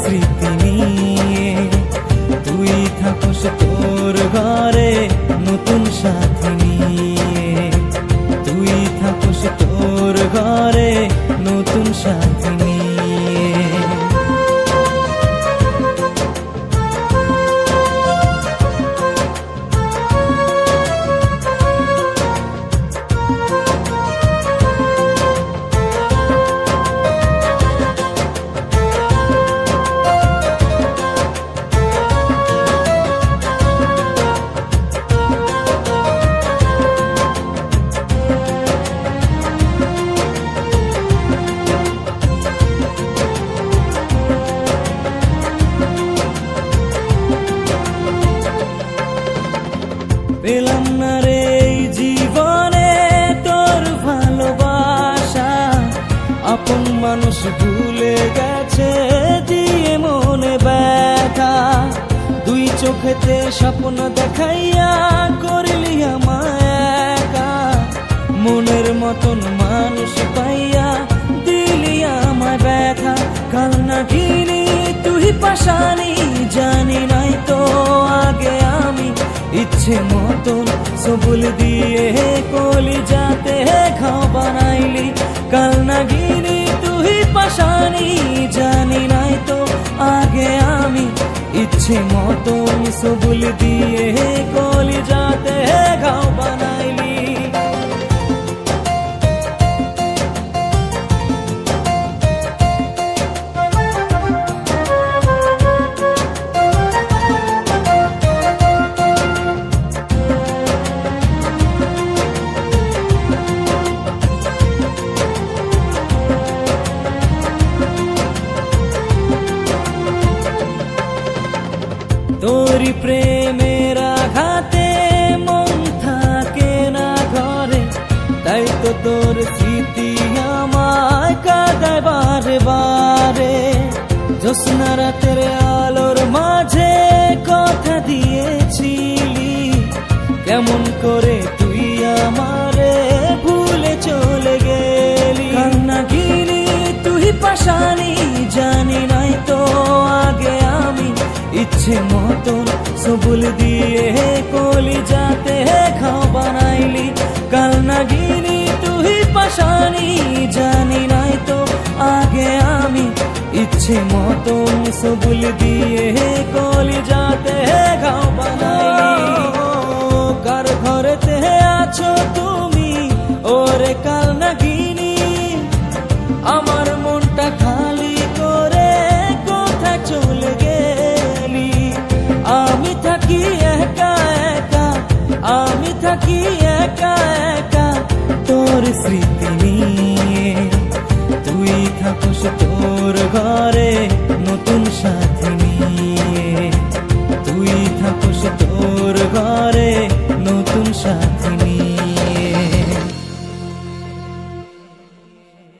স্মৃতি নিয়ে। তুই থাকস তোর ঘরে নতুন সাথী নিয়ে, তুই থাকস তোর ঘরে নতুন সাথী নিয়ে। পেলাম না রে এই জীবনে তোর ভালোবাসা, আপন মানুষ ভুলে গেছে দিয়ে মনে ব্যথা। দুই চোখেতে স্বপ্ন দেখাইয়া করলি আমায় একা, মনের মতন মানুষ পাইয়া দিলি আমায় ব্যথা। কাল না গিনি তুই পাশানি, জানি নাই তো আগে আমি ইচ্ছে মতন সবুল দিয়ে কলি যাতে খাও বানাইলি। কাল না গিনি তুই পাশানি, জানি নাই তো আগে আমি ইচ্ছে মতন সবুল দিয়ে কলি যাতে খাও বানাইলি। তোরি প্রেমের আঘাতে মন থাকে না ঘরে, তাই তো তোর স্মৃতি আমায় কাঁদায় বারে বারে। জ্যোৎস্না রাতের আলোর মাঝে কথা দিয়েছিলি, কেমন করে তুই আমারে ভুলে চলে গেলি। কান্না গিনি তুই পাশানি, জানি নাই তো আগে আমি ইচ্ছে মতন সবুল দিয়ে কলি যাতে খাও বানাইলি। কাল না গিনি তুই পাশানি, জানি নাই তো আগে আমি ইচ্ছে মতন সবুল দিয়ে কলি যাতে খাও বানাইলি। কার ঘরেতে আছো তুমি ওরে কাল